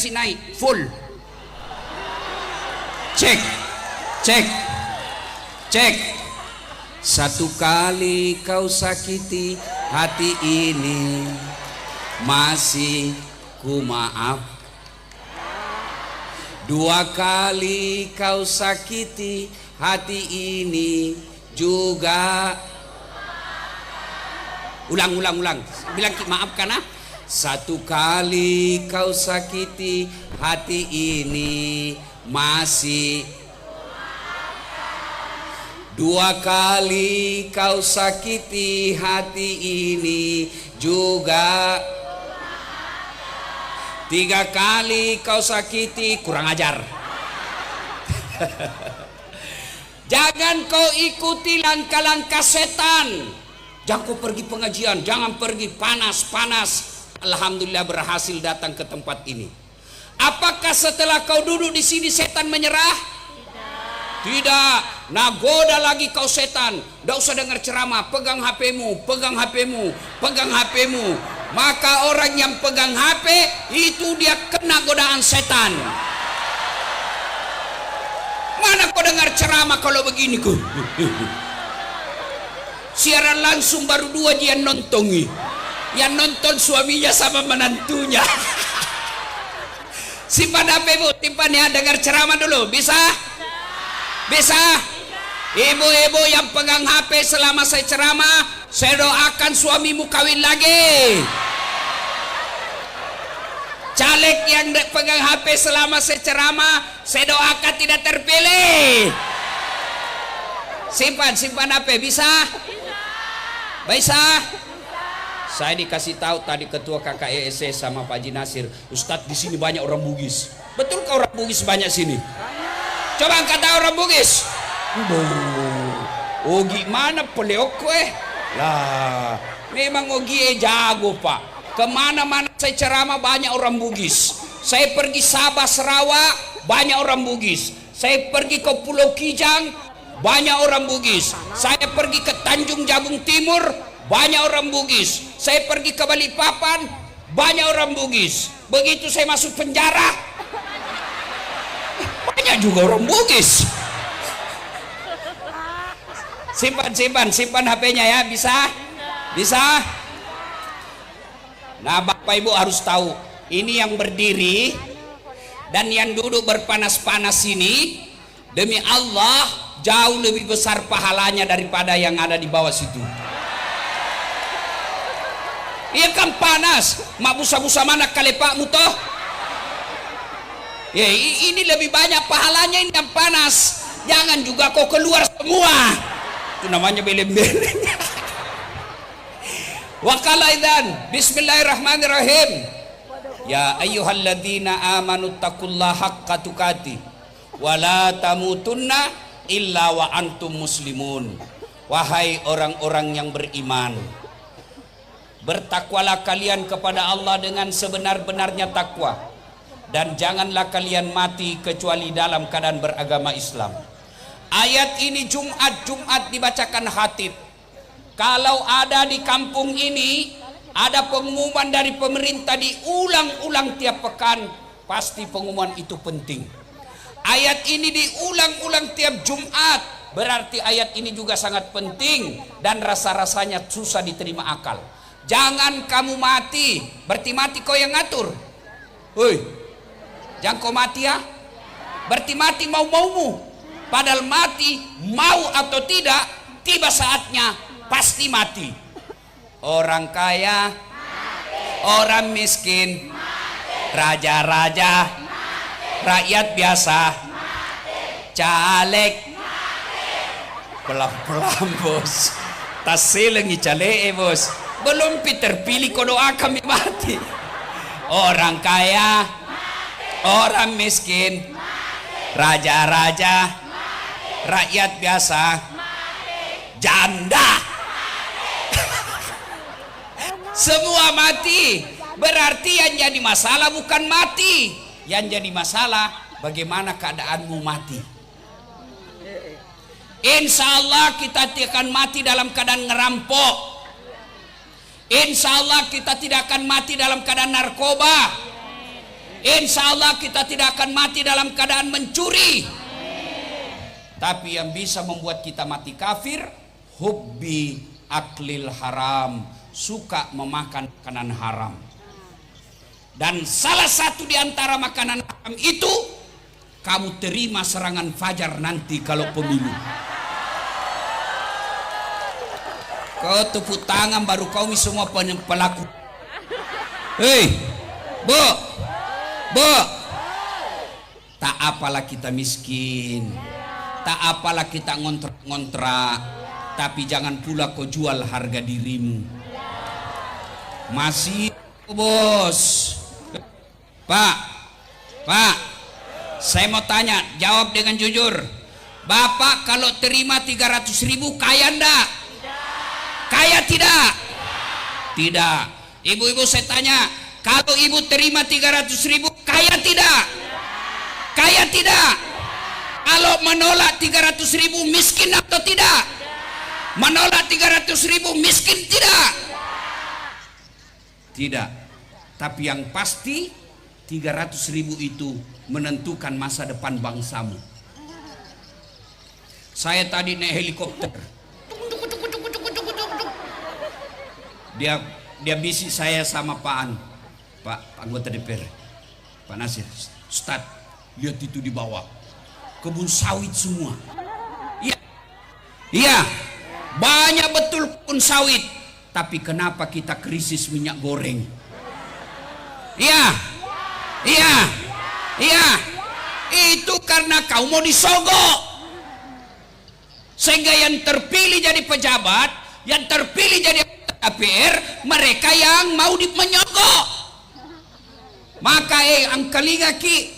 kasih naik full. Cek, cek, cek. Satu kali kau sakiti hati ini, masih ku maaf. Dua kali kau sakiti hati ini juga. Ulang. Bilang maafkan ah. Satu kali kau sakiti hati ini, masih. Dua kali kau sakiti hati ini juga. Tiga kali kau sakiti, kurang ajar. Jangan kau ikuti langkah-langkah setan. Jangan kau pergi pengajian, jangan pergi panas-panas. Alhamdulillah berhasil datang ke tempat ini. Apakah setelah kau duduk di sini setan menyerah? Tidak. Nagoda lagi kau setan. Tidak usah dengar ceramah. Pegang HP-mu, pegang HP-mu, pegang HP-mu. Maka orang yang pegang HP itu dia kena godaan setan. Mana kau dengar ceramah kalau begini kau? Siaran langsung baru 2 dia nontongi. Yang nonton suaminya sama menantunya. Simpan HP-mu, simpan ya, dengar ceramah dulu. Bisa? Bisa? Ibu-ibu yang pegang HP selama saya ceramah, saya doakan suamimu kawin lagi. Caleg yang pegang HP selama saya ceramah, saya doakan tidak terpilih. Simpan HP. Bisa? Bisa? Saya dikasih tahu tadi ketua KKESC sama Pak Haji Nasir, Ustadz di sini banyak orang Bugis. Betul kau orang Bugis banyak sini? Coba angkat orang Bugis. Oh gimana peleok lah, memang Ogie jago pak. Kemana-mana saya ceramah banyak orang Bugis. Saya pergi Sabah Sarawak banyak orang Bugis. Saya pergi ke Pulau Kijang banyak orang Bugis. Saya pergi ke Tanjung Jabung Timur banyak orang Bugis. Saya pergi ke Balikpapan banyak orang Bugis. Begitu saya masuk penjara banyak juga orang Bugis. Simpan HP-nya ya. Bisa. Nah Bapak Ibu harus tahu, ini yang berdiri dan yang duduk berpanas-panas ini, demi Allah jauh lebih besar pahalanya daripada yang ada di bawah situ. Iya kan panas, mak busa-busa mana kalepakmu toh? Ya ini lebih banyak pahalanya ini yang panas. Jangan juga kau keluar semua. Itu namanya beleng-beleng. Waqalaidan. Bismillahirrahmanirrahim. Ya ayyuhalladzina amanu taqullaha haqqa tuqatih wa la tamutunna illa wa antum muslimun. Wahai orang-orang yang beriman, bertakwalah kalian kepada Allah dengan sebenar-benarnya takwa, dan janganlah kalian mati kecuali dalam keadaan beragama Islam. Ayat ini Jumat dibacakan khatib. Kalau ada di kampung ini ada pengumuman dari pemerintah diulang-ulang tiap pekan, pasti pengumuman itu penting. Ayat ini diulang-ulang tiap Jumat, berarti ayat ini juga sangat penting dan rasa-rasanya susah diterima akal. Jangan kamu mati, berarti mati kau yang ngatur. Hoi, jangan kau mati ya. Berarti mati mau-maumu. Padahal mati mau atau tidak, tiba saatnya pasti mati. Orang kaya, orang miskin, raja-raja, rakyat biasa, caleg, pelan-pelan bos, tasilengi caleg bos, belum terpilih kau doa kami mati. Orang kaya, orang miskin, raja-raja, rakyat biasa, janda, semua mati. Berarti yang jadi masalah bukan mati, yang jadi masalah bagaimana keadaanmu mati. Insya Allah kita tidak akan mati dalam keadaan ngerampok. Insya Allah kita tidak akan mati dalam keadaan narkoba. Insya Allah kita tidak akan mati dalam keadaan mencuri. Tapi yang bisa membuat kita mati kafir, hubbi aklil haram, suka memakan makanan haram. Dan salah satu di antara makanan haram itu, kamu terima serangan fajar nanti kalau pemilu. Kau tepuk tangan baru kau semua pelaku. Hei, Bu, tak apalah kita miskin, tak apalah kita ngontrak-ngontrak, tapi jangan pula kau jual harga dirimu. Masih, bos. Pak, saya mau tanya, jawab dengan jujur. Bapak kalau terima 300.000 kaya enggak? Kaya tidak? Tidak. Ibu-ibu saya tanya, kalau ibu terima 300.000 kaya tidak? Kaya tidak? Kalau menolak 300.000 miskin atau tidak? Menolak 300.000 miskin tidak? Tidak. Tapi yang pasti 300.000 itu menentukan masa depan bangsamu. Saya tadi naik helikopter. Dia bisik saya sama Pak anggota DPR, Pak Nasir. Ustaz, lihat itu di bawah, kebun sawit semua. Iya, banyak betul kebun sawit. Tapi kenapa kita krisis minyak goreng? Iya. Itu karena kau mau disogok. Sehingga yang terpilih jadi pejabat, yang terpilih jadi DPR, mereka yang mau menyogok. Maka angkalinga ki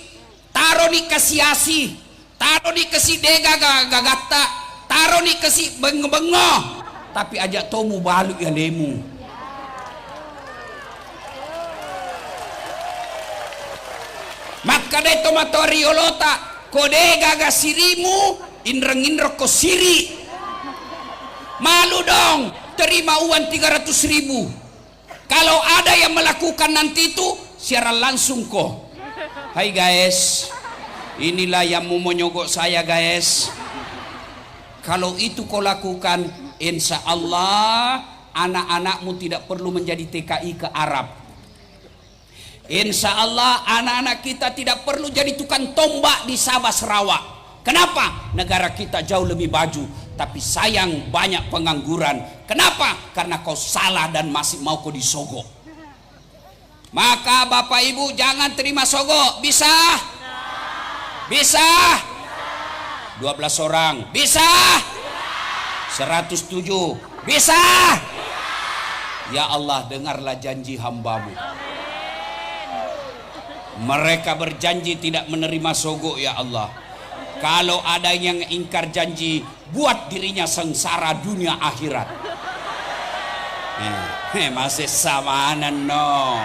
taruh ni kasiasi, taruh ni kasi dega gagata, taruh ni kasi bengo, tapi ajak tomu balu ya lemu. Maka de tomatori olota kode gaga sirimu indreng ko siri. Malu dong terima uang 300.000. Kalau ada yang melakukan nanti itu siaran langsung kok. Hai guys, inilah yang mau menyogok saya guys. Kalau itu kau lakukan, insya Allah anak-anakmu tidak perlu menjadi TKI ke Arab. Insya Allah anak-anak kita tidak perlu jadi tukang tombak di Sabah Sarawak. Kenapa? Negara kita jauh lebih maju, tapi sayang banyak pengangguran. Kenapa? Karena kau salah dan masih mau kau disogok. Maka Bapak Ibu jangan terima sogok. Bisa? Bisa? 12 orang. Bisa? 107. Bisa? Ya Allah, dengarlah janji hamba-Mu. Mereka berjanji tidak menerima sogok ya Allah. Kalau ada yang ingkar janji, buat dirinya sengsara dunia akhirat. Masih samanan no.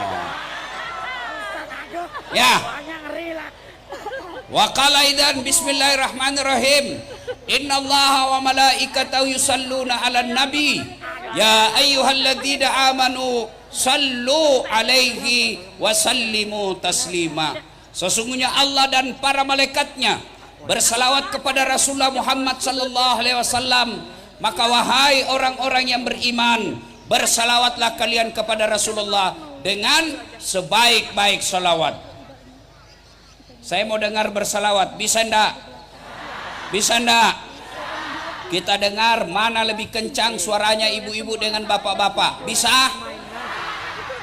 Ya. Wa qala idzan bismillahirrahmanirrahim. Innallaha wa malaikatahu yusalluna 'alan nabi. Ya ayyuhalladzina amanu sallu alaihi wa sallimu taslima. Sesungguhnya Allah dan para malaikatnya bersalawat kepada Rasulullah Muhammad sallallahu alaihi wasallam. Maka wahai orang-orang yang beriman, bersalawatlah kalian kepada Rasulullah dengan sebaik-baik salawat. Saya mau dengar bersalawat, bisa enggak? Bisa enggak? Kita dengar mana lebih kencang suaranya ibu-ibu dengan bapak-bapak. Bisa?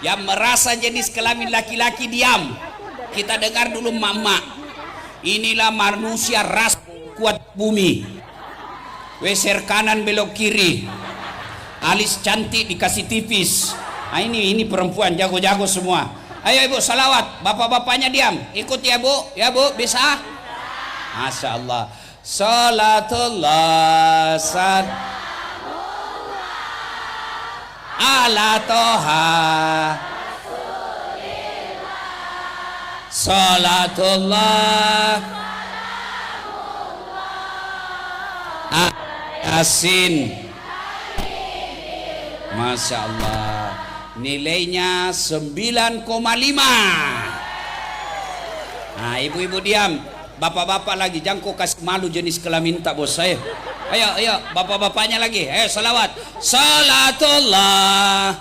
Yang merasa jenis kelamin laki-laki diam. Kita dengar dulu mama. Inilah manusia ras kuat bumi. Weser kanan belok kiri. Alis cantik dikasih tipis. Nah, ini perempuan jago-jago semua. Ayo ibu salawat. Bapak-bapaknya diam. Ikut ya bu. Ya bu bisa? Masya Allah. Salatullah ala toha. Salatullah Yasin. Masya Allah. Nilainya 9,5. Nah, ibu-ibu diam. Bapak-bapak lagi, jangan kau kasih malu jenis kelamin tak bos saya. Ayo, bapak-bapaknya lagi. Ayo salawat. Salatullah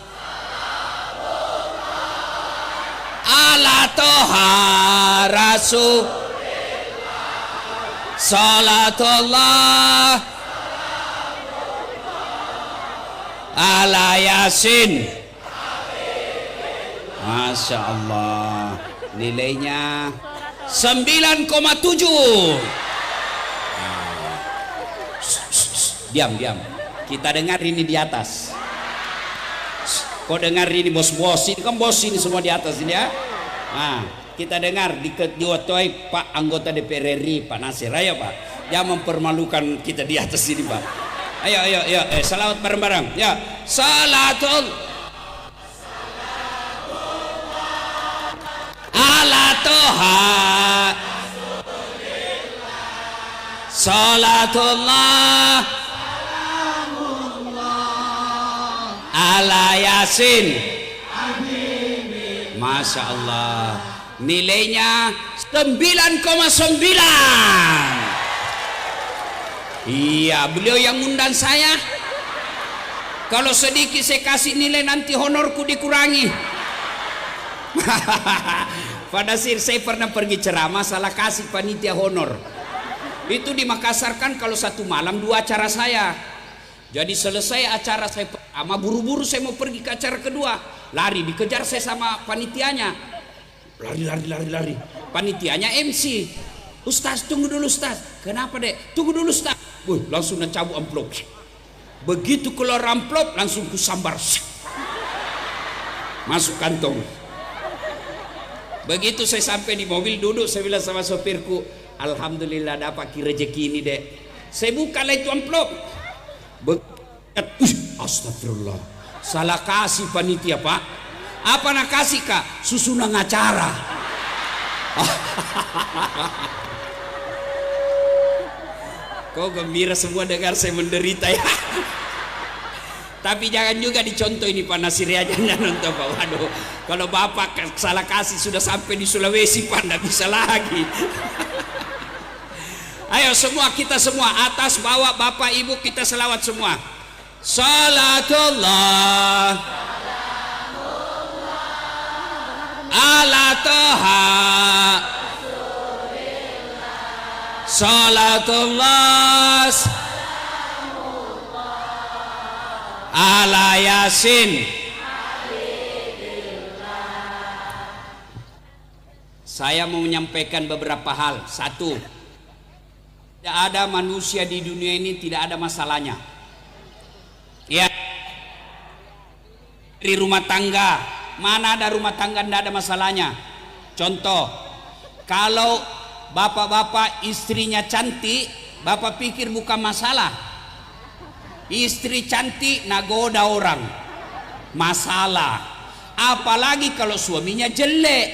ala toha rasul. Salatullah ala yasin. Masya Allah. Nilainya 9,7. Diam. Kita dengar ini di atas. Kau dengar ini bos-bos ini kan bos ini semua di atas ini ya. Nah, kita dengar di otoi Pak anggota DPR RI Pak Nasir. Ayo Pak, jangan mempermalukan kita di atas ini Pak. Ayo, salawat bareng-bareng. Ya, salatul ala toha salatullah ala yasin. Masya Allah, nilainya 9,9. Iya, beliau yang undang saya. Kalau sedikit saya kasih nilai, nanti honorku dikurangi. Pak Nasir, saya pernah pergi ceramah, salah kasih panitia honor. Itu di Makassar kan, kalau satu malam 2 acara saya. Jadi selesai acara saya pertama, buru-buru saya mau pergi ke acara kedua. Lari, dikejar saya sama panitianya. Lari. Panitianya MC. Ustaz, tunggu dulu Ustaz. Kenapa dek? Tunggu dulu Ustaz. Langsung cabut amplop. Begitu keluar amplop, langsung kusambar. Masuk kantong. Begitu saya sampai di mobil duduk, saya bilang sama sopirku, alhamdulillah dapat rezeki ini dek. Saya bukalah itu amplop. Astagfirullah, salah kasih panitia Pak. Apa nak kasih Kak? Susunan acara. Kau gembira semua dengar saya menderita ya. Tapi jangan juga dicontoh ini Pak Nasir ya, jangan nonton Pak. Waduh, kalau Bapak salah kasih sudah sampai di Sulawesi Pak, tidak bisa lagi. Ayo semua, kita semua atas bawah Bapak Ibu kita selawat semua. Salatullah ala toha salatullah ala yasin. Saya mau menyampaikan beberapa hal. Satu, tidak ada manusia di dunia ini tidak ada masalahnya. Ya, di rumah tangga, mana ada rumah tangga tidak ada masalahnya. Contoh, kalau bapak-bapak istrinya cantik, bapak pikir bukan masalah. Istri cantik nagoda orang, masalah. Apalagi kalau suaminya jelek,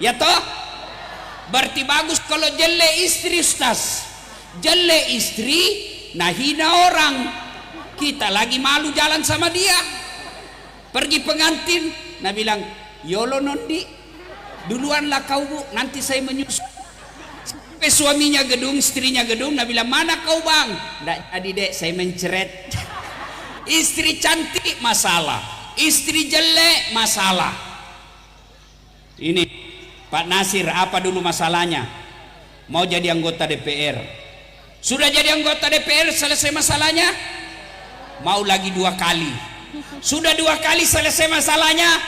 ya toh? Berarti bagus kalau jelek istri Ustaz. Jelek istri nah hina orang. Kita lagi malu jalan sama dia. Pergi pengantin, nah bilang, yolo nondi, duluanlah kau bu, nanti saya menyusul. Sampai suaminya gedung, istrinya gedung, nah bilang, mana kau bang? Nggak jadi dek, saya menceret. Istri cantik masalah, istri jelek masalah. Ini Pak Nasir, apa dulu masalahnya? Mau jadi anggota DPR. Sudah jadi anggota DPR, selesai masalahnya? Mau lagi 2 kali. Sudah 2 kali selesai masalahnya?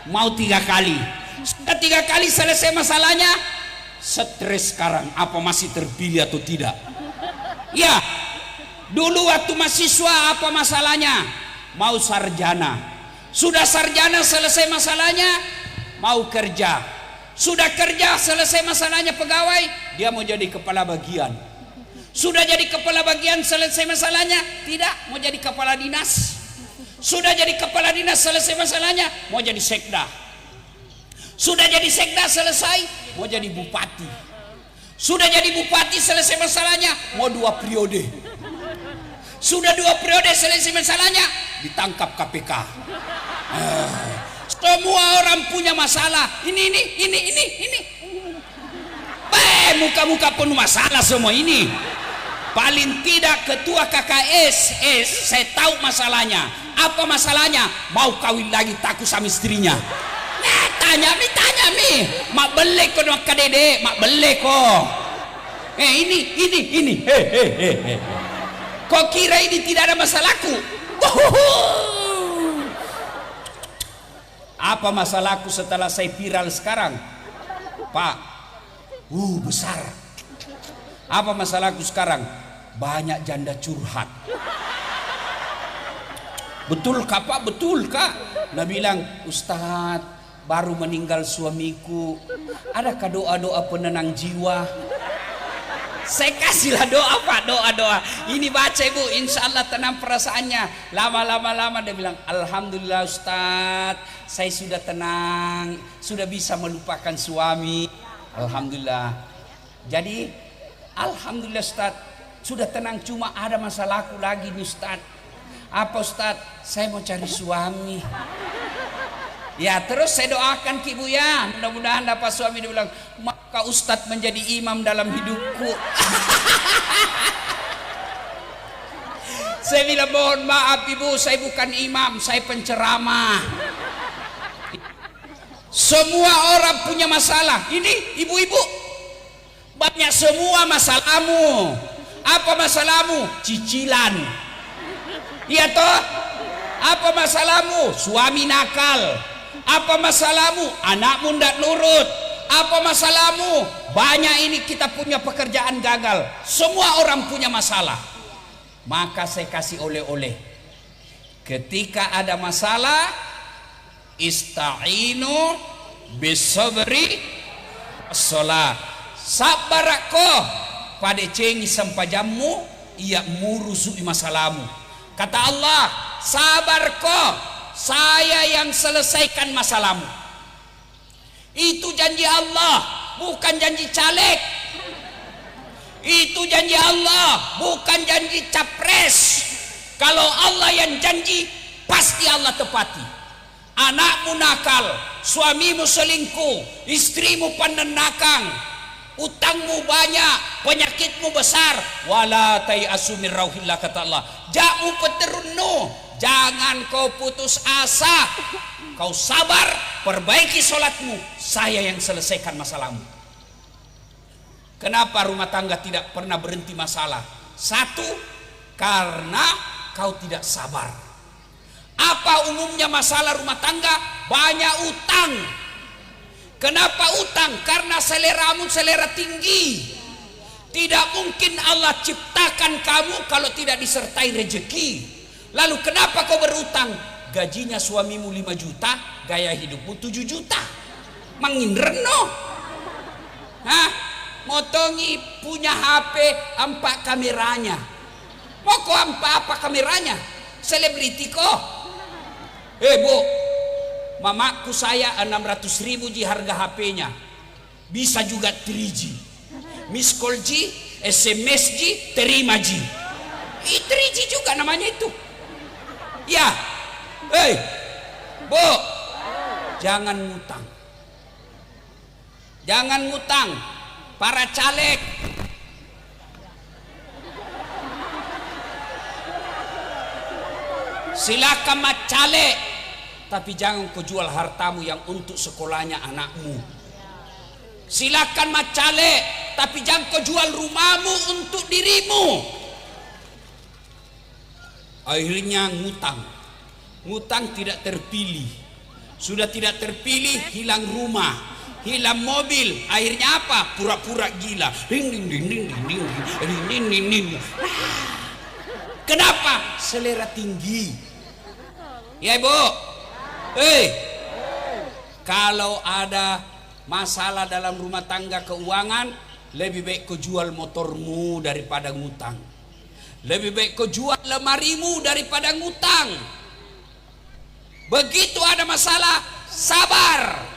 Mau 3 kali. Sudah 3 kali selesai masalahnya? Stres sekarang, apa masih terpilih atau tidak? Ya, dulu waktu mahasiswa apa masalahnya? Mau sarjana. Sudah sarjana selesai masalahnya? Mau kerja. Sudah kerja selesai masalahnya pegawai, dia mau jadi kepala bagian. Sudah jadi kepala bagian selesai masalahnya? Tidak, mau jadi kepala dinas. Sudah jadi kepala dinas selesai masalahnya? Mau jadi sekda. Sudah jadi sekda selesai, mau jadi bupati. Sudah jadi bupati selesai masalahnya, mau 2 periode. Sudah 2 periode selesai masalahnya, ditangkap KPK. Semua orang punya masalah. Ini. muka-muka penuh masalah semua ini. Paling tidak ketua KKS, saya tahu masalahnya. Apa masalahnya? Mau kawin lagi takut sama istrinya. Nah, tanya mi. Mak belek ko nak kadede, mak belek ko. Ini. Kau kira ini tidak ada masalahku? Apa masalahku setelah saya viral sekarang? Pak, besar. Apa masalahku sekarang? Banyak janda curhat. Betul kak Pak? Betul kak? Nah bilang, Ustadz baru meninggal suamiku, adakah doa-doa penenang jiwa? Saya kasihlah doa Pak, doa. Ini baca ibu, insya Allah tenang perasaannya. Lama dia bilang, Alhamdulillah Ustadz, saya sudah tenang, sudah bisa melupakan suami. Alhamdulillah. Jadi Alhamdulillah Ustadz, sudah tenang, cuma ada masalahku lagi nih Ustadz. Apa Ustadz? Saya mau cari suami. Ya terus saya doakan ke ibu ya, mudah-mudahan dapat suami. Dia bilang, maka Ustadz menjadi imam dalam hidupku. Saya bilang, mohon maaf ibu, saya bukan imam, saya penceramah. Semua orang punya masalah. Ini ibu-ibu banyak semua masalahmu. Apa masalahmu? Cicilan. Iya toh? Apa masalahmu? Suami nakal. Apa masalahmu? Anakmu ndak nurut. Apa masalahmu? Banyak ini kita punya pekerjaan gagal. Semua orang punya masalah. Maka saya kasih oleh-oleh. Ketika ada masalah, ista'inu bisabri sholat. Sabar ko pada cengi sampajamu ia murusui masalahmu. Kata Allah, sabar ko, saya yang selesaikan masalahmu. Itu janji Allah, bukan janji caleg. Itu janji Allah, bukan janji capres. Kalau Allah yang janji, pasti Allah tepati. Anakmu nakal, suamimu selingkuh, istrimu pandang-nakang, utangmu banyak, penyakitmu besar. Wala tayasu min rauhillah, kata Allah. Ja'u peterunu, jangan kau putus asa. Kau sabar, perbaiki sholatmu, saya yang selesaikan masalahmu. Kenapa rumah tangga tidak pernah berhenti masalah? Satu, karena kau tidak sabar. Apa umumnya masalah rumah tangga? Banyak utang. Kenapa utang? Karena seleramu selera tinggi. Tidak mungkin Allah ciptakan kamu kalau tidak disertai rezeki. Lalu kenapa kau berutang? Gajinya suamimu 5 juta, gaya hidupmu 7 juta. Mangindreno. Hah? Motongi punya HP 4 kameranya. Mau kau apa kameranya? Selebriti kok. Bu, mamaku saya 600.000 ji harga HP-nya. Bisa juga 3G. Miss call G, SMS G, terima G. 3G juga namanya itu. Ya. Bu, jangan ngutang. Jangan ngutang. Para caleg, silakan caleg, tapi jangan kau jual hartamu yang untuk sekolahnya anakmu. Silakan caleg, tapi jangan kau jual rumahmu untuk dirimu. Akhirnya ngutang tidak terpilih. Sudah tidak terpilih, hilang rumah, hilang mobil. Akhirnya apa? Pura-pura gila. Kenapa? Selera tinggi. Ya ibu. Kalau ada masalah dalam rumah tangga keuangan, lebih baik kau jual motormu daripada ngutang. Lebih baik kau jual lemarimu daripada ngutang. Begitu ada masalah, sabar.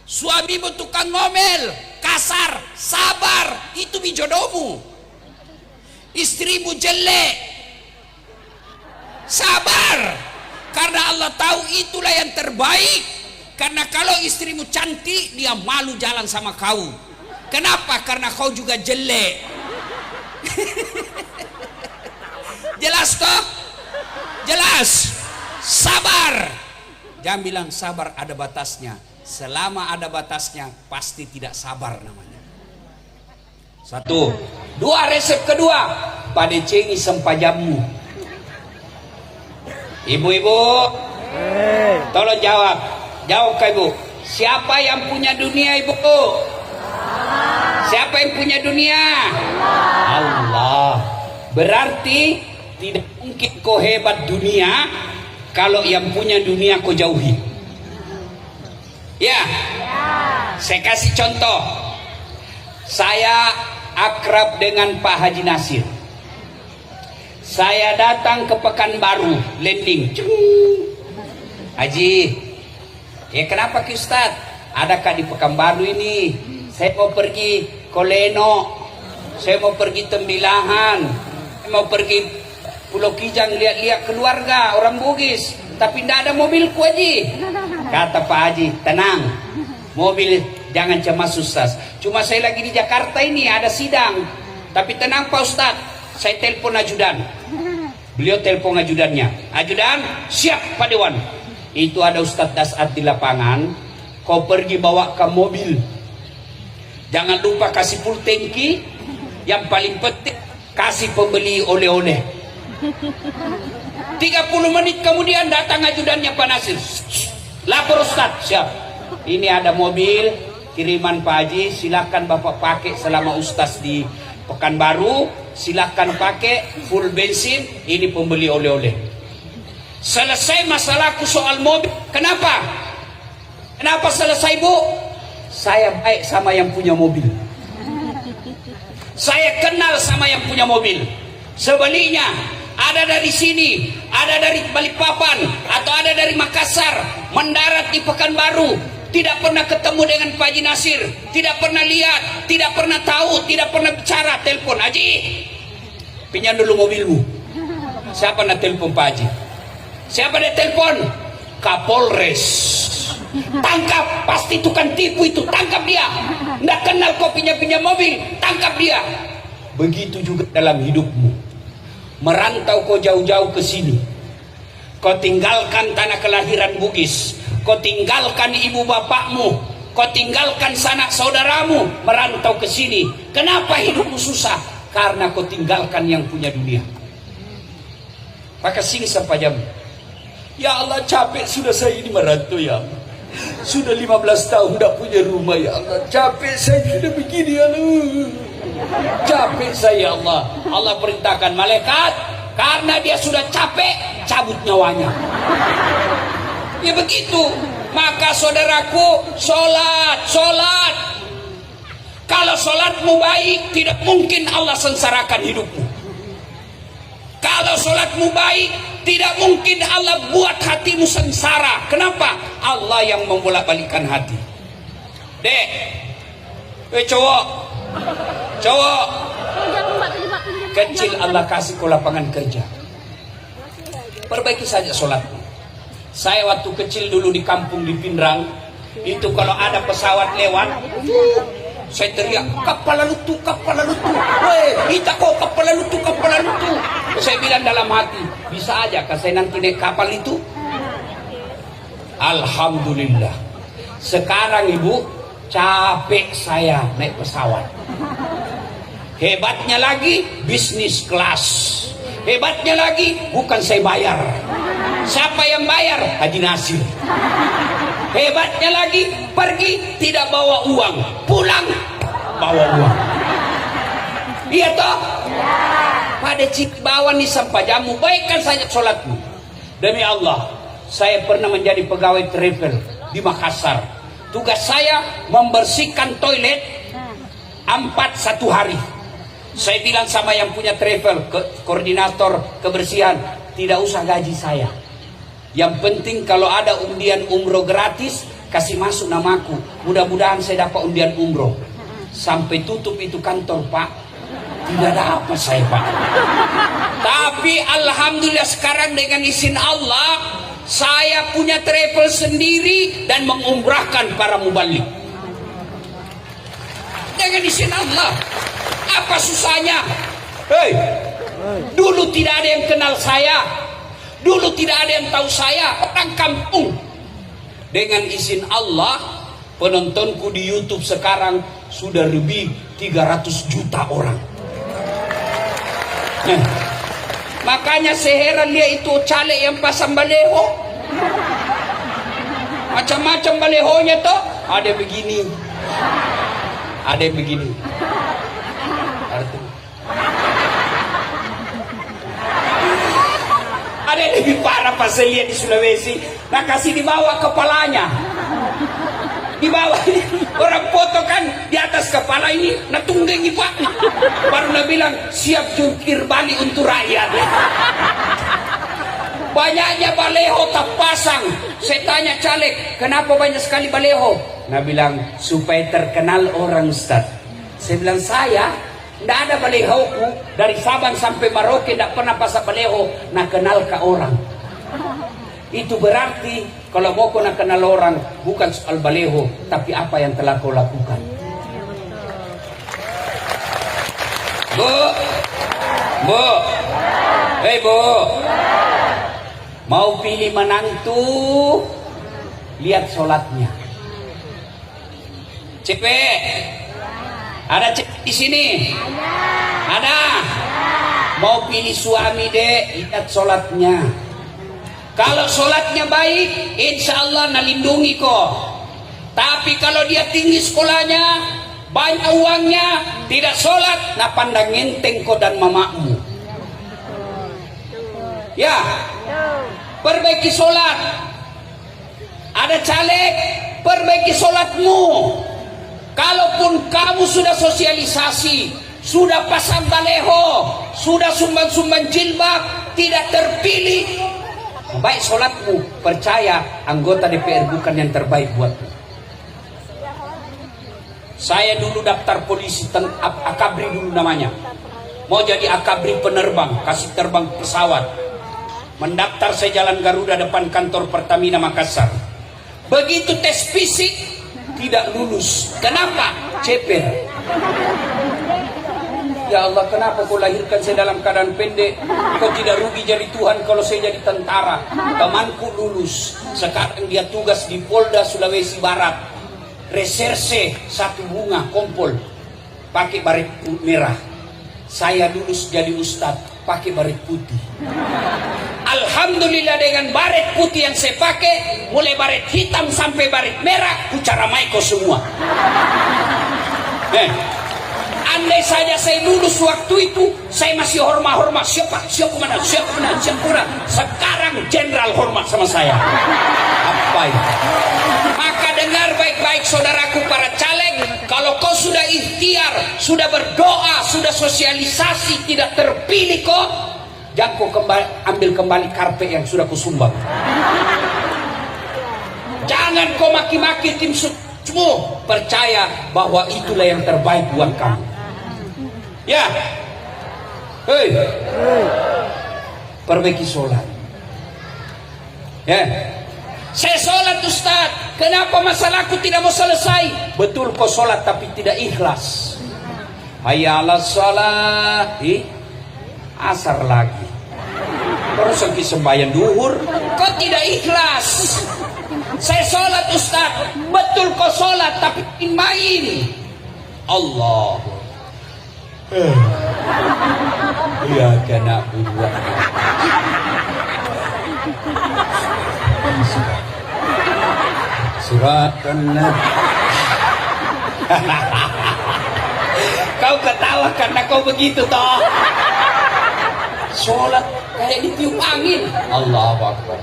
Suamimu tukang ngomel, kasar, sabar, itu bijodomu. Istrimu jelek, sabar, karena Allah tahu itulah yang terbaik. Karena kalau istrimu cantik, dia malu jalan sama kau. Kenapa? Karena kau juga jelek. Jelas toh? Jelas. Sabar. Jangan bilang sabar ada batasnya. Selama ada batasnya pasti tidak sabar namanya. Satu. Dua, resep kedua. Padecengi sempajamu. Ibu-ibu, tolong jawab. Jawab ke ibu. Siapa yang punya dunia, ibu? Siapa yang punya dunia? Allah. Berarti tidak mungkin kau hebat dunia kalau yang punya dunia kau jauhi. Ya. Saya kasih contoh. Saya akrab dengan Pak Haji Nasir. Saya datang ke Pekanbaru, landing. Haji, ya kenapa ke Ustaz? Adakah di Pekanbaru ini? Saya mau pergi Koleno, saya mau pergi Tembilahan, saya mau pergi Pulau Kijang lihat-lihat keluarga orang Bugis, tapi tidak ada mobilku Haji. Kata Pak Haji, tenang, mobil jangan cemas Ustaz. Cuma saya lagi di Jakarta ini ada sidang, tapi tenang Pak Ustaz, saya telepon ajudan. Beliau telepon ajudannya, ajudan siap Pak Dewan. Itu ada Ustaz Dasat di lapangan, kau pergi bawa ke mobil. Jangan lupa kasih full tangki. Yang paling penting kasih pembeli oleh-oleh. 30 menit kemudian datang ajudannya Pak Nasir. Lapor Ustaz, siap. Ini ada mobil kiriman Pak Haji, silakan Bapak pakai selama Ustaz di Pekanbaru. Silakan pakai full bensin. Ini pembeli oleh-oleh. Selesai masalahku soal mobil. Kenapa? Kenapa selesai Bu? Saya baik sama yang punya mobil. Saya kenal sama yang punya mobil. Sebaliknya, ada dari sini, ada dari Balikpapan, atau ada dari Makassar, mendarat di Pekanbaru, tidak pernah ketemu dengan Pak Haji Nasir, tidak pernah lihat, tidak pernah tahu, tidak pernah bicara, telepon, Haji, pinjam dulu mobilmu. Siapa nak telepon Pak Haji? Siapa dia telepon? Kapolres. Tangkap, pasti tukang tipu itu, tangkap dia. Nggak kenal kau pinjam mobil, tangkap dia. Begitu juga dalam hidupmu. Merantau kau jauh-jauh ke sini, kau tinggalkan tanah kelahiran Bugis, kau tinggalkan ibu bapakmu, kau tinggalkan sanak saudaramu, merantau ke sini. Kenapa hidupmu susah? Karena kau tinggalkan yang punya dunia. Maka sini sepanjang, ya Allah capek sudah saya ini merantau ya Allah. Sudah 15 tahun tidak punya rumah ya Allah. Capek saya sudah begini ya Allah. Capek saya ya Allah. Allah perintahkan malaikat, karena dia sudah capek, cabut nyawanya. Ya begitu. Maka saudaraku, sholat. Kalau sholatmu baik, tidak mungkin Allah sengsarakan hidupmu. Kalau sholatmu baik, tidak mungkin Allah buat hatimu sengsara. Kenapa? Allah yang membolak-balikan hati. Dek, cowok, kecil Allah kasih kau lapangan kerja. Perbaiki saja sholatmu. Saya waktu kecil dulu di kampung di Pindrang, itu kalau ada pesawat lewat, saya teriak, kapal lutu. Weh, kita kok kapal lutu. Saya bilang dalam hati, bisa aja kan saya nanti naik kapal itu. Alhamdulillah. Sekarang ibu, capek saya naik pesawat. Hebatnya lagi, bisnis kelas. Hebatnya lagi, bukan saya bayar. Siapa yang bayar? Haji Nasir. Hebatnya lagi, pergi tidak bawa uang, pulang bawa uang. Iya toh? Pada Cibawan nih Sampajamu, baikkan saja sholatmu. Demi Allah, saya pernah menjadi pegawai travel di Makassar. Tugas saya membersihkan toilet 4 satu hari. Saya bilang sama yang punya travel, koordinator kebersihan, tidak usah gaji saya. Yang penting kalau ada undian umroh gratis, kasih masuk namaku. Mudah-mudahan saya dapat undian umroh. Sampai tutup itu kantor Pak, tidak ada apa saya Pak. Tapi alhamdulillah sekarang dengan izin Allah, saya punya travel sendiri dan mengumrahkan para mubalik. dengan izin Allah. Apa susahnya? Hei, dulu tidak ada yang kenal saya, dulu tidak ada yang tahu saya, orang kampung. Dengan izin Allah, penontonku di YouTube sekarang sudah lebih 300 juta orang. Makanya seheran dia itu caleg yang pasang baleho. Macam-macam balehonya toh. Ada begini, ada yang begini. Ada yang lebih parah pas saya lihat di Sulawesi. Nah, kasih di bawah kepalanya. Di bawah ini orang foto kan di atas kepala ini, nah tunggangi pak. Baru nak bilang siap jungkir balik untuk rakyat. Banyaknya baleho tak pasang. Saya tanya caleg, kenapa banyak sekali baleho? Nah bilang supaya terkenal orang Ustaz. Saya bilang saya tidak ada balehoku dari Sabang sampai Merauke tidak pernah pasang baleho. Nah kenal ke orang. Itu berarti kalau mau kau nak kenal orang bukan soal baleho, tapi apa yang telah kau lakukan. Bu, hei bu, mau pilih menantu, lihat sholatnya. Cepet, ada cepet di sini? Ada. Mau pilih suami dek, lihat sholatnya. Kalau sholatnya baik, insya Allah nalindungi kok. Tapi kalau dia tinggi sekolahnya, banyak uangnya, tidak sholat, nah pandang ngenteng kok dan mamamu. Ya, perbaiki sholat. Ada caleg, perbaiki sholatmu. Kalaupun kamu sudah sosialisasi, sudah pasang baleho, sudah sumbang-sumbang jilbab, tidak terpilih, baik sholatmu, percaya anggota DPR bukan yang terbaik buatmu. Saya dulu daftar polisi, akabri dulu namanya. Mau jadi akabri penerbang, kasih terbang pesawat. Mendaftar saya Jalan Garuda depan kantor Pertamina Makassar. Begitu tes fisik, tidak lulus. Kenapa? Ceper. Ya Allah, kenapa kau lahirkan saya dalam keadaan pendek? Kau tidak rugi jadi Tuhan kalau saya jadi tentara. Temanku lulus. Sekarang dia tugas di Polda Sulawesi Barat. Reserse satu bunga kompol. Pakai baret merah. Saya lulus jadi ustadz. Pakai baret putih. Alhamdulillah dengan baret putih yang saya pakai, mulai baret hitam sampai baret merah, kucara maiko semua. Andai saja saya lulus waktu itu, saya masih hormat-hormat. Siapa mana. Sekarang jenderal hormat sama saya. Apa itu? Maka dengar baik-baik saudaraku para caleg. Kalau kau sudah ikhtiar, sudah berdoa, sudah sosialisasi, tidak terpilih kok, jangan kau ambil kembali karpet yang sudah kau sumbang. Jangan kau maki-maki tim sukmu. Percaya bahwa itulah yang terbaik buat kamu. Ya, hei, perbaiki sholat. Ya, saya sholat Ustaz. Kenapa masalahku tidak mau selesai? Betul kau sholat tapi tidak ikhlas. Hayya 'alas sholat, asar lagi. Terus lagi sembahyang duhur, kau tidak ikhlas. Saya sholat Ustaz. Betul kau sholat tapi main. Allah. Ya kena buat surat Nabi. Kau ketawa karena kau begitu toh. Sholat kayak ditiup angin. Allahu Akbar.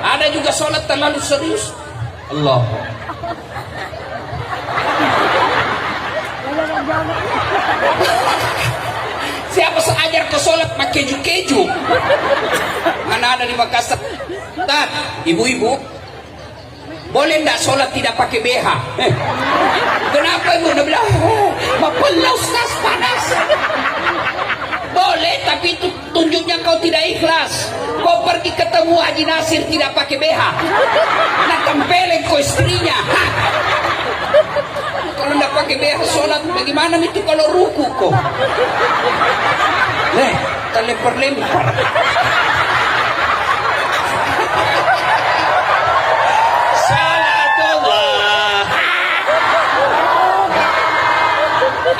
Ada juga sholat terlalu serius. Allah. Siapa seajar ke sholat pakai keju-keju? Mana ada di Makassar? Tad, ibu-ibu, boleh enggak sholat tidak pakai BH? Kenapa ibu? Udah bilang, mapelah Ustaz, panas. Boleh, tapi itu tunjuknya kau tidak ikhlas. Kau pergi ketemu Haji Nasir tidak pakai BH. Nak tempeleng kau istrinya. Kalau tidak pakai BH sholat, bagaimana itu kalau ruku kau? Terlempar-lempar. Salatullah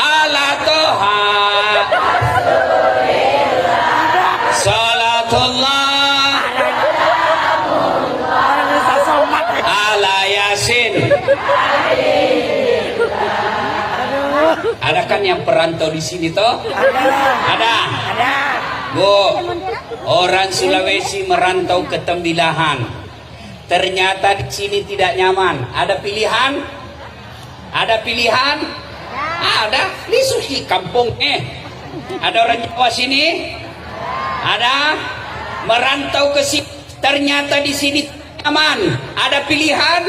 ala Toha. Salatullah ala Yasin. Ada kan yang perantau di sini toh? Ada. Bu, orang Sulawesi merantau ke Tembilahan. Ternyata di sini tidak nyaman. Ada pilihan? Ada pilihan? Ada. Di Suhi kampung. Ada orang Jawa sini? Ada. Merantau ke sini. Ternyata di sini nyaman. Ada pilihan?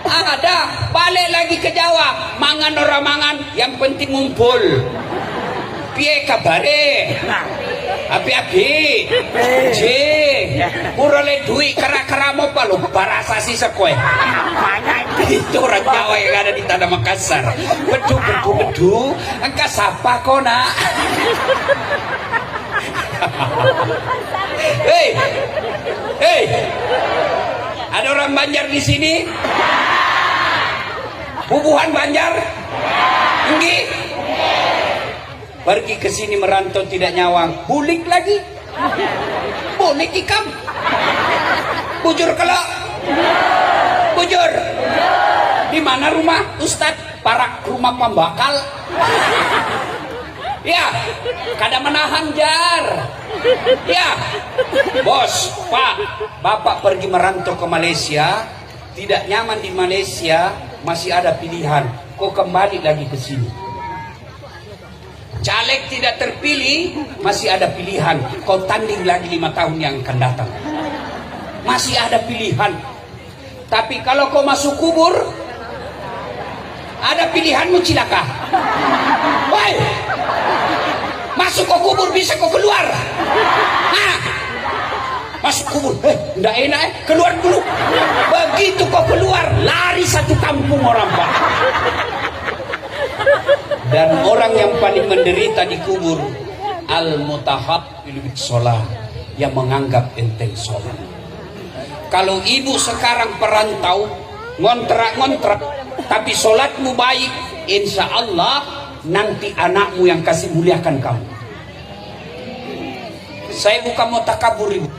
Ada. Balik lagi ke Jawa. Mangan orang mangan. Yang penting ngumpul. Piye kabare? Api-api. Kurale duit kera-kera mau palu parasasi sekoe. Itu orang Jawa yang ada di Tanah Makassar. Bedu. Engkau siapa kau nak? Hei. Ada orang Banjar di sini? Bubuhan Banjar? Enggak? Pergi ke sini merantau tidak nyawang. Bulik lagi. Bulik ikam. Bujur kelak. Bujur. Di mana rumah Ustadz? Parak rumah pembakal. Ya, kada menahan jar. Ya, bos, pak, bapak pergi merantau ke Malaysia, tidak nyaman di Malaysia, masih ada pilihan. Kau kembali lagi ke sini. Caleg tidak terpilih, masih ada pilihan. Kau tanding lagi 5 tahun yang akan datang. Masih ada pilihan. Tapi kalau kau masuk kubur, ada pilihanmu cilaka. Woi, masuk ke kubur bisa kau keluar. Masuk kubur, enggak enak, keluar dulu. Begitu kau keluar, lari satu kampung orang pak. Dan orang yang paling menderita di kubur al-mutahab sholat, yang menganggap enteng sholat. Kalau ibu sekarang perantau ngontrak, tapi sholatmu baik, insya Allah nanti anakmu yang kasih muliakan kamu. Saya bukan mau takabur ibu.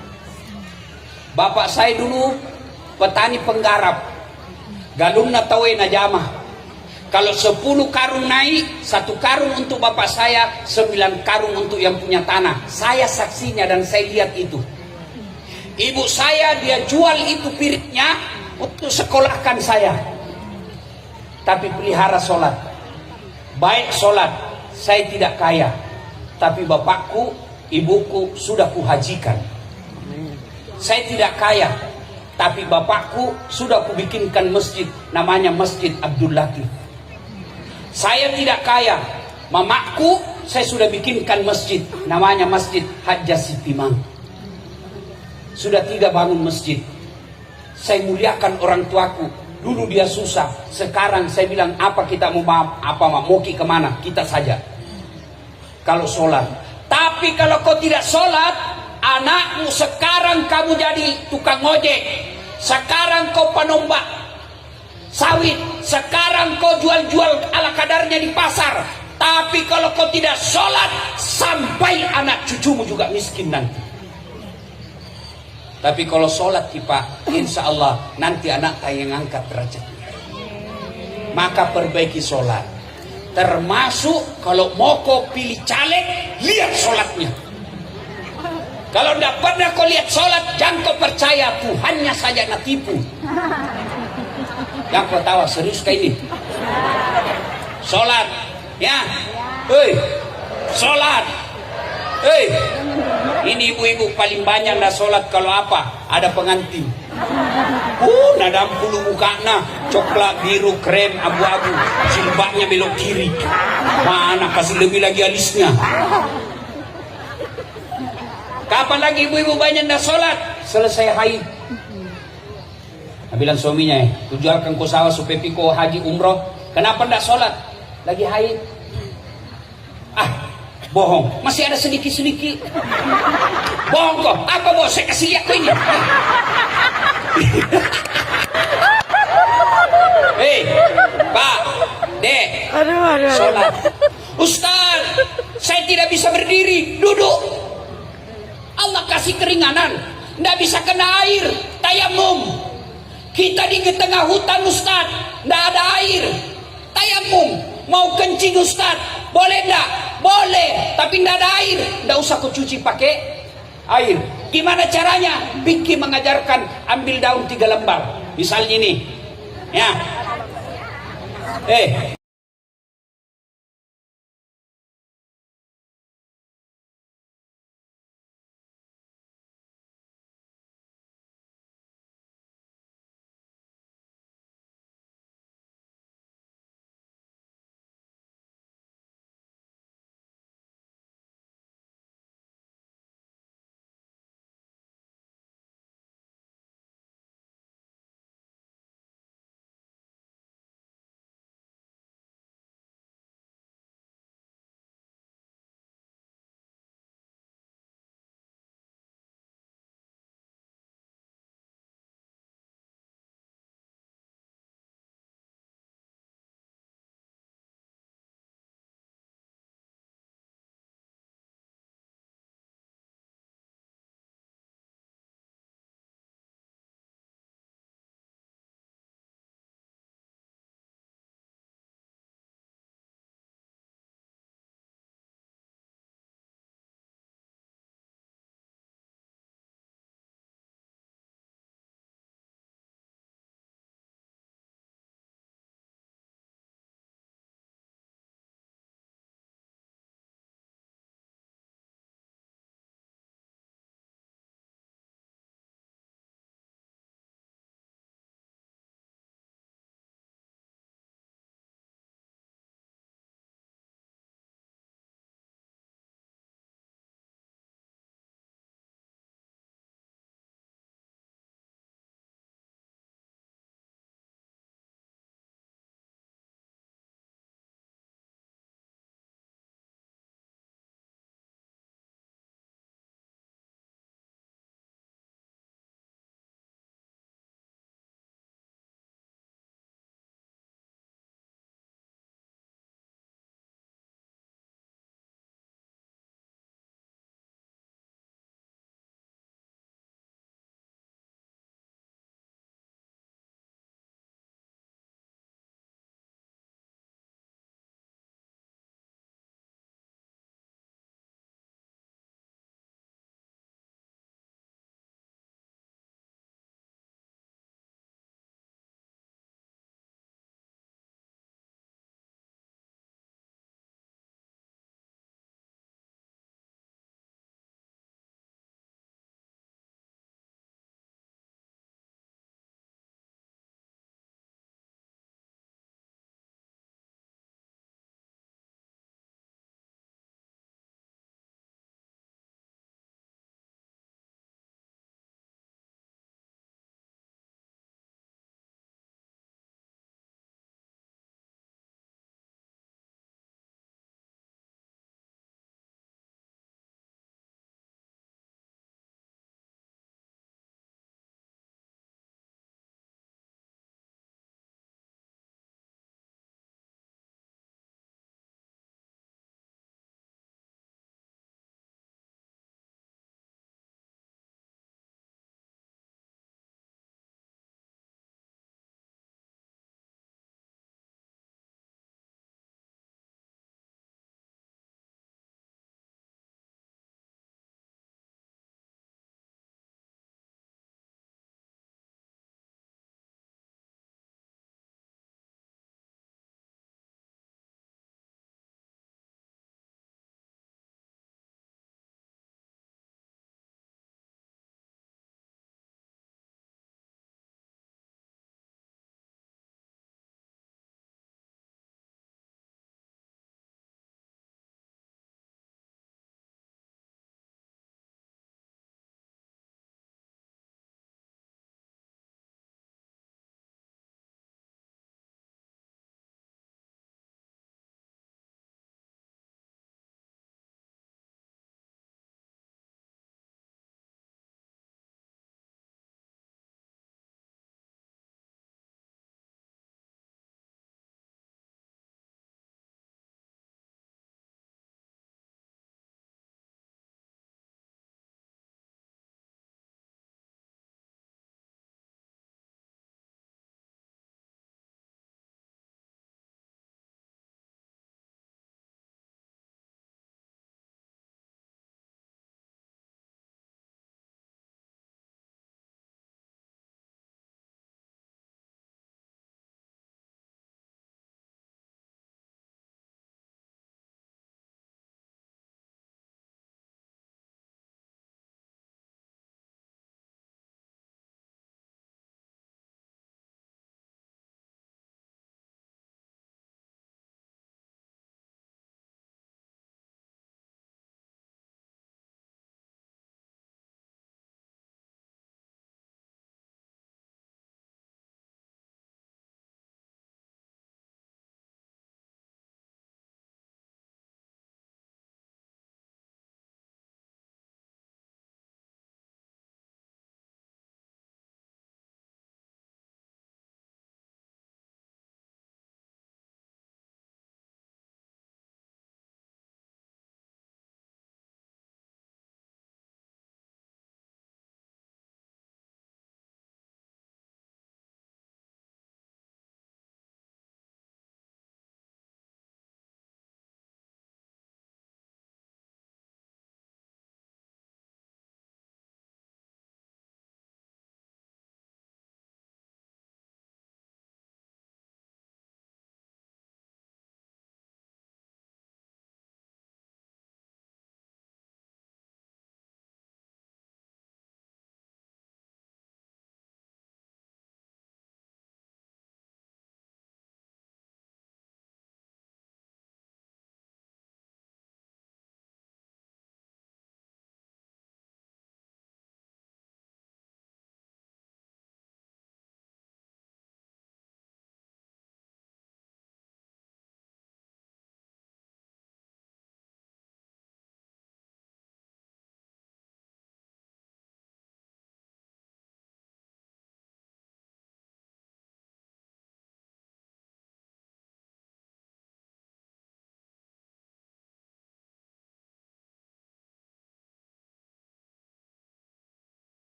Bapak saya dulu petani penggarap, galumna tawe najamah. Kalau 10 karung naik, 1 karung untuk bapak saya, 9 karung untuk yang punya tanah. Saya saksinya dan saya lihat itu. Ibu saya dia jual itu piringnya untuk sekolahkan saya. Tapi pelihara sholat. Baik sholat, saya tidak kaya. Tapi bapakku, ibuku sudah kuhajikan. Saya tidak kaya. Tapi bapakku sudah kubikinkan masjid, namanya Masjid Abdul Latif. Saya tidak kaya, mamaku saya sudah bikinkan masjid, namanya Masjid Hajjah Sitimang. Sudah 3 bangun masjid. Saya muliakan orang tuaku. Dulu dia susah, sekarang saya bilang apa kita mau moki kemana, kita saja. Kalau sholat. Tapi kalau kau tidak sholat, anakmu sekarang kamu jadi tukang ojek. Sekarang kau penombak sawit, sekarang kau jual-jual ala kadarnya di pasar. Tapi kalau kau tidak sholat, sampai anak cucumu juga miskin nanti. Tapi kalau sholat Pak, insya Allah nanti anak yang angkat derajatnya. Maka perbaiki sholat. Termasuk kalau mau kau pilih caleg, lihat sholatnya. Kalau tidak pernah kau lihat sholat, jangan kau percaya, Tuhannya saja nak tipu. Yang kau tahu serius kayak ini. Sholat, ya, sholat, ini ibu-ibu paling banyak dah sholat kalau apa? Ada pengantin. Nadam puluh mukanya, coklat, biru, krem, abu-abu, jilbabnya belok kiri. Mana kasih lebih lagi alisnya. Kapan lagi ibu-ibu banyak dah sholat? Selesai haid. Bilang suaminya, tujualkan kau sawah supaya piko haji umroh. Kenapa ndak sholat? Lagi haid. Ah, bohong. Masih ada sedikit-sedikit. Bohong kok. Apa bos? Saya kasih lihat kau ini. Hei, Pak, Dek, sholat. Ustaz, saya tidak bisa berdiri, duduk. Allah kasih keringanan, ndak bisa kena air, tayamum. Kita di tengah hutan Ustaz, ndak ada air, tayamum. Mau kencing Ustaz, boleh ndak? Boleh, tapi ndak ada air, ndak usah ku cuci pakai air. Gimana caranya? Biki mengajarkan ambil daun 3 lembar, misalnya ini, ya.